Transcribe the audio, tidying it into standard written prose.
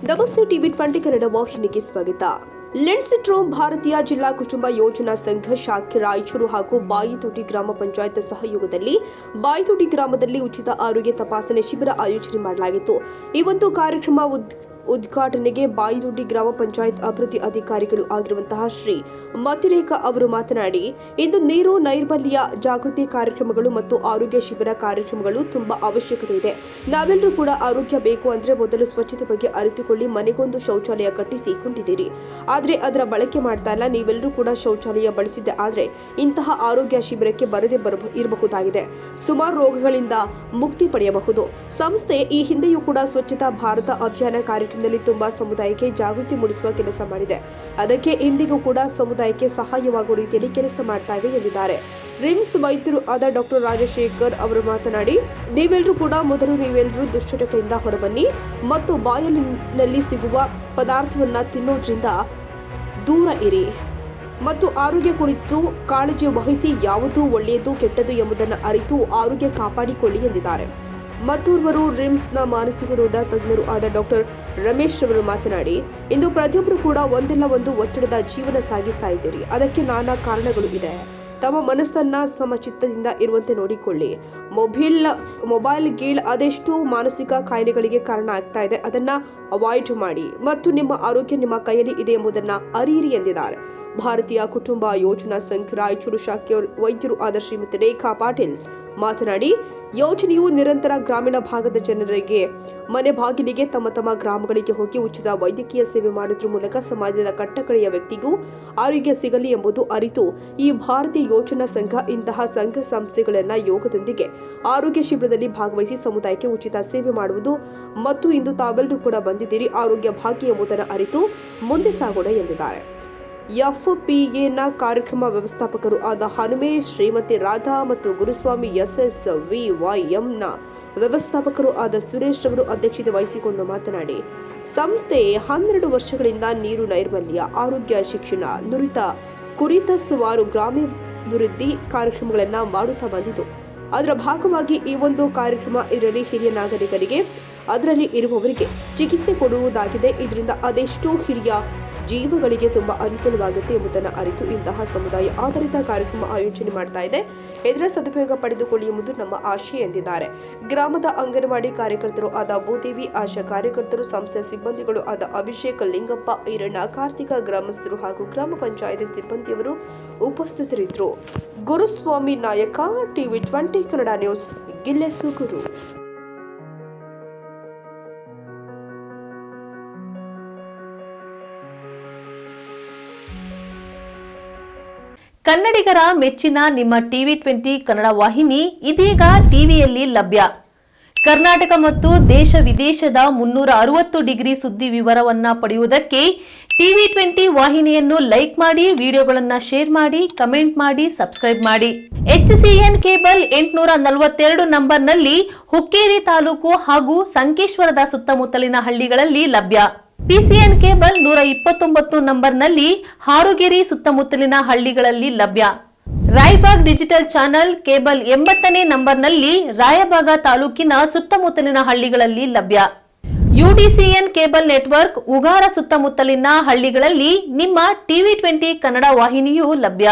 ನಮಸ್ತೆ ಟಿವಿ 20 ಕನ್ನಡ ವಾಹಿನಿಗೆ ಸ್ವಾಗತ. ಲೆನ್ಸಿಟ್ರೋಮ್ ಭಾರತೀಯ ಜಿಲ್ಲಾ ಕುಟುಂಬ ಯೋಜನಾ ಸಂಘ ಶಾಖೆ ರಾಯಚೂರು ಹಾಗೂ ಬಾಯಿತೋಟಿ ಗ್ರಾಮ ಪಂಚಾಯತ್ ಸಹಯೋಗದಲ್ಲಿ ಬಾಯಿತೋಟಿ ಗ್ರಾಮದಲ್ಲಿ ಉಚಿತ ಆರೋಗ್ಯ ತಪಾಸಣೆ ಶಿಬಿರ ಆಯೋಜನೆ ಮಾಡಲಾಗಿತ್ತು. ಈ ಒಂದು ಕಾರ್ಯಕ್ರಮ ಉದ್ಘಾಟನೆಗೆ ಬಾಯಿತೋಟಿ ಗ್ರಾಮ ಪಂಚಾಯತ್ ಅಭಿವೃದ್ಧಿ ಅಧಿಕಾರಿಗಳು ಆಗಿರುವಂತಹ ಶ್ರೀ ಮತಿರೇಖಾ ಅವರು ಮಾತನಾಡಿ, ಇಂದು ನೀರು ನೈರ್ಮಲ್ಯ ಜಾಗೃತಿ ಕಾರ್ಯಕ್ರಮಗಳು ಮತ್ತು ಆರೋಗ್ಯ ಶಿಬಿರ ಕಾರ್ಯಕ್ರಮಗಳು ತುಂಬಾ ಅವಶ್ಯಕತೆ ಇದೆ. ನಾವೆಲ್ಲರೂ ಕೂಡ ಆರೋಗ್ಯ ಬೇಕು ಅಂದ್ರೆ ಮೊದಲು ಸ್ವಚ್ಛತೆ ಬಗ್ಗೆ ಅರಿತುಕೊಳ್ಳಿ. ಮನೆಗೊಂದು ಶೌಚಾಲಯ ಕಟ್ಟಿಸಿ ಕೊಂಡಿದ್ದೀರಿ, ಆದ್ರೆ ಅದರ ಬಳಕೆ ಮಾಡ್ತಾ ಇಲ್ಲ. ನೀವೆಲ್ಲರೂ ಕೂಡ ಶೌಚಾಲಯ ಬಳಸಿದ್ದೆ ಆದ್ರೆ ಇಂತಹ ಆರೋಗ್ಯ ಶಿಬಿರಕ್ಕೆ ಬರದೇ ಇರಬಹುದಾಗಿದೆ. ಸುಮಾರು ರೋಗಗಳಿಂದ ಮುಕ್ತಿ ಪಡೆಯಬಹುದು. ಸಂಸ್ಥೆ ಈ ಹಿಂದೆಯೂ ಕೂಡ ಸ್ವಚ್ಛತಾ ಭಾರತ ಅಭಿಯಾನ ಕಾರ್ಯಕ್ರಮದಲ್ಲಿ ತುಂಬಾ ಸಮುದಾಯಕ್ಕೆ ಜಾಗೃತಿ ಮೂಡಿಸುವ ಕೆಲಸ ಮಾಡಿದೆ. ಅದಕ್ಕೆ ಇಂದಿಗೂ ಕೂಡ ಸಮುದಾಯಕ್ಕೆ ಸಹಾಯವಾಗುವ ರೀತಿಯಲ್ಲಿ ಕೆಲಸ ಮಾಡ್ತಾ ಇದೆ ಎಂದಿದ್ದಾರೆ. ರಿಮ್ಸ್ ವೈದ್ಯರು ಆದ ಡಾಕ್ಟರ್ ರಾಜಶೇಖರ್ ಅವರು ಮಾತನಾಡಿ, ನೀವೆಲ್ಲರೂ ದುಶ್ಚಟಗಳಿಂದ ಹೊರಬನ್ನಿ ಮತ್ತು ಬಾಯಲ್ಲಿನಲ್ಲಿ ಸಿಗುವ ಪದಾರ್ಥವನ್ನ ತಿನ್ನೋದ್ರಿಂದ ದೂರ ಇರಿ ಮತ್ತು ಆರೋಗ್ಯ ಕುರಿತು ಕಾಳಜಿ ವಹಿಸಿ. ಯಾವುದು ಒಳ್ಳೆಯದು ಕೆಟ್ಟದ್ದು ಎಂಬುದನ್ನು ಅರಿತು ಆರೋಗ್ಯ ಕಾಪಾಡಿಕೊಳ್ಳಿ ಎಂದಿದ್ದಾರೆ. ಮತ್ತೋರ್ವರು ರಿಮ್ಸ್ನ ಮಾನಸಿಕ ರೋಗ ತಜ್ಞರು ಆದ ಡಾಕ್ಟರ್ ರಮೇಶ್ ಅವರು ಮಾತನಾಡಿ, ಇಂದು ಪ್ರತಿಯೊಬ್ಬರು ಕೂಡ ಒಂದಲ್ಲ ಒಂದು ಒತ್ತಡದ ಜೀವನ ಸಾಗಿಸ್ತಾ ಇದ್ದೀರಿ. ಅದಕ್ಕೆ ನಾನಾ ಕಾರಣಗಳು ಇದೆ. ತಮ್ಮ ಮನಸ್ಸನ್ನ ಸಮಚಿತ್ತದಿಂದ ಇರುವಂತೆ ನೋಡಿಕೊಳ್ಳಿ. ಮೊಬೈಲ್ ಗೇಲ್ ಅದೆಷ್ಟು ಮಾನಸಿಕ ಕಾಯಿಲೆಗಳಿಗೆ ಕಾರಣ ಆಗ್ತಾ ಇದೆ. ಅದನ್ನ ಅವಾಯ್ಡ್ ಮಾಡಿ ಮತ್ತು ನಿಮ್ಮ ಆರೋಗ್ಯ ನಿಮ್ಮ ಕೈಯಲ್ಲಿ ಇದೆ ಎಂಬುದನ್ನ ಅರಿಯಿರಿ ಎಂದಿದ್ದಾರೆ. ಭಾರತೀಯ ಕುಟುಂಬ ಯೋಜನಾ ಸಂಘ ರಾಯಚೂರು ಶಾಖೆಯ ವೈದ್ಯರು ಆದ ಶ್ರೀಮತಿ ರೇಖಾ ಪಾಟೀಲ್ ಮಾತನಾಡಿ, ಯೋಜನೆಯು ನಿರಂತರ ಗ್ರಾಮೀಣ ಭಾಗದ ಜನರಿಗೆ ಮನೆ ಬಾಗಿಲಿಗೆ ತಮ್ಮ ಗ್ರಾಮಗಳಿಗೆ ಹೋಗಿ ಉಚಿತ ವೈದ್ಯಕೀಯ ಸೇವೆ ಮಾಡುವುದರ ಮೂಲಕ ಸಮಾಜದ ಕಟ್ಟಕಡೆಯ ವ್ಯಕ್ತಿಗೂ ಆರೋಗ್ಯ ಸಿಗಲಿ ಎಂಬುದು ಅರಿತು ಈ ಭಾರತೀಯ ಯೋಜನಾ ಸಂಘ ಇಂತಹ ಸಂಘ ಸಂಸ್ಥೆಗಳನ್ನ ಯೋಗದೊಂದಿಗೆ ಆರೋಗ್ಯ ಶಿಬಿರದಲ್ಲಿ ಭಾಗವಹಿಸಿ ಸಮುದಾಯಕ್ಕೆ ಉಚಿತ ಸೇವೆ ಮಾಡುವುದು ಮತ್ತು ಇಂದು ತಾವೆಲ್ಲರೂ ಕೂಡ ಬಂದಿದ್ದೀರಿ. ಆರೋಗ್ಯ ಭಾಗ್ಯ ಎಂಬುದನ್ನು ಅರಿತು ಮುಂದೆ ಸಾಗೋಣ ಎಂದಿದ್ದಾರೆ. ಎಫ್ಪಿಎನ ಕಾರ್ಯಕ್ರಮ ವ್ಯವಸ್ಥಾಪಕರು ಆದ ಹನುಮೇಶ್, ಶ್ರೀಮತಿ ರಾಧಾ ಮತ್ತು ಗುರುಸ್ವಾಮಿ SSVYMನ ವ್ಯವಸ್ಥಾಪಕರು ಆದ ಸುರೇಶ್ ಅವರು ಅಧ್ಯಕ್ಷತೆ ವಹಿಸಿಕೊಂಡು ಮಾತನಾಡಿ, ಸಂಸ್ಥೆ 12 ವರ್ಷಗಳಿಂದ ನೀರು ನೈರ್ಮಲ್ಯ, ಆರೋಗ್ಯ, ಶಿಕ್ಷಣ ಕುರಿತ ಸುಮಾರು ಗ್ರಾಮಾಭಿವೃದ್ಧಿ ಕಾರ್ಯಕ್ರಮಗಳನ್ನು ಮಾಡುತ್ತಾ ಬಂದಿತು. ಅದರ ಭಾಗವಾಗಿ ಈ ಒಂದು ಕಾರ್ಯಕ್ರಮ ಇದರಲ್ಲಿ ಹಿರಿಯ ನಾಗರಿಕರಿಗೆ ಅದರಲ್ಲಿ ಇರುವವರಿಗೆ ಚಿಕಿತ್ಸೆ ಕೊಡುವುದಾಗಿದೆ. ಇದರಿಂದ ಅದೆಷ್ಟೋ ಹಿರಿಯ ಜೀವಗಳಿಗೆ ತುಂಬಾ ಅನುಕೂಲವಾಗುತ್ತೆ ಎಂಬುದನ್ನು ಅರಿತು ಇಂತಹ ಸಮುದಾಯ ಆಧಾರಿತ ಕಾರ್ಯಕ್ರಮ ಆಯೋಜನೆ ಮಾಡ್ತಾ ಇದೆ. ಇದರ ಸದುಪಯೋಗ ಪಡೆದುಕೊಳ್ಳಿ ಎಂಬುದು ನಮ್ಮ ಆಶಯ ಎಂದಿದ್ದಾರೆ. ಗ್ರಾಮದ ಅಂಗನವಾಡಿ ಕಾರ್ಯಕರ್ತರು ಆದ ಭೂದೇವಿ, ಆಶಾ ಕಾರ್ಯಕರ್ತರು, ಸಂಸ್ಥೆಯ ಸಿಬ್ಬಂದಿಗಳು ಆದ ಅಭಿಷೇಕ್, ಲಿಂಗಪ್ಪ, ಈರಣ್ಣ, ಕಾರ್ತಿಕ, ಗ್ರಾಮಸ್ಥರು ಹಾಗೂ ಗ್ರಾಮ ಪಂಚಾಯತ್ ಸಿಬ್ಬಂದಿಯವರು ಉಪಸ್ಥಿತರಿದ್ದರು. ಗುರುಸ್ವಾಮಿ ನಾಯಕ, ಟಿವಿ 20 ಕನ್ನಡ ನ್ಯೂಸ್, ಗಿಲ್ಲೆಸೂಗೂರು. ಕನ್ನಡಿಗರ ಮೆಚ್ಚಿನ ನಿಮ್ಮ ಟಿವಿ 20 ಕನ್ನಡ ವಾಹಿನಿ ಇದೀಗ ಟಿವಿಯಲ್ಲಿ ಲಭ್ಯ. ಕರ್ನಾಟಕ ಮತ್ತು ದೇಶ ವಿದೇಶದ 360 ಡಿಗ್ರಿ ಸುದ್ದಿ ವಿವರವನ್ನ ಪಡೆಯುವುದಕ್ಕೆ ಟಿವಿ 20 ವಾಹಿನಿಯನ್ನು ಲೈಕ್ ಮಾಡಿ, ವಿಡಿಯೋಗಳನ್ನು ಶೇರ್ ಮಾಡಿ, ಕಮೆಂಟ್ ಮಾಡಿ, ಸಬ್ಸ್ಕ್ರೈಬ್ ಮಾಡಿ. HCN ಕೇಬಲ್ 842 ನಂಬರ್ನಲ್ಲಿ ಹುಕ್ಕೇರಿ ತಾಲೂಕು ಹಾಗೂ ಸಂಕೇಶ್ವರದ ಸುತ್ತಮುತ್ತಲಿನ ಹಳ್ಳಿಗಳಲ್ಲಿ ಲಭ್ಯ. PCN ಕೇಬಲ್ 129 ನಂಬರ್ನಲ್ಲಿ ಹಾರುಗೆರೆ ಸುತ್ತಮುತ್ತಲಿನ ಹಳ್ಳಿಗಳಲ್ಲಿ ಲಭ್ಯ. ರಾಯಬಾಗ್ ಡಿಜಿಟಲ್ ಚಾನೆಲ್ ಕೇಬಲ್ 80ನೇ ನಂಬರ್ನಲ್ಲಿ ರಾಯಬಾಗ ತಾಲೂಕಿನ ಸುತ್ತಮುತ್ತಲಿನ ಹಳ್ಳಿಗಳಲ್ಲಿ ಲಭ್ಯ. UDCN ಕೇಬಲ್ ನೆಟ್ವರ್ಕ್ ಉಗಾರ ಸುತ್ತಮುತ್ತಲಿನ ಹಳ್ಳಿಗಳಲ್ಲಿ ನಿಮ್ಮ ಟಿವಿ 20 ಕನ್ನಡ ವಾಹಿನಿಯೂ ಲಭ್ಯ.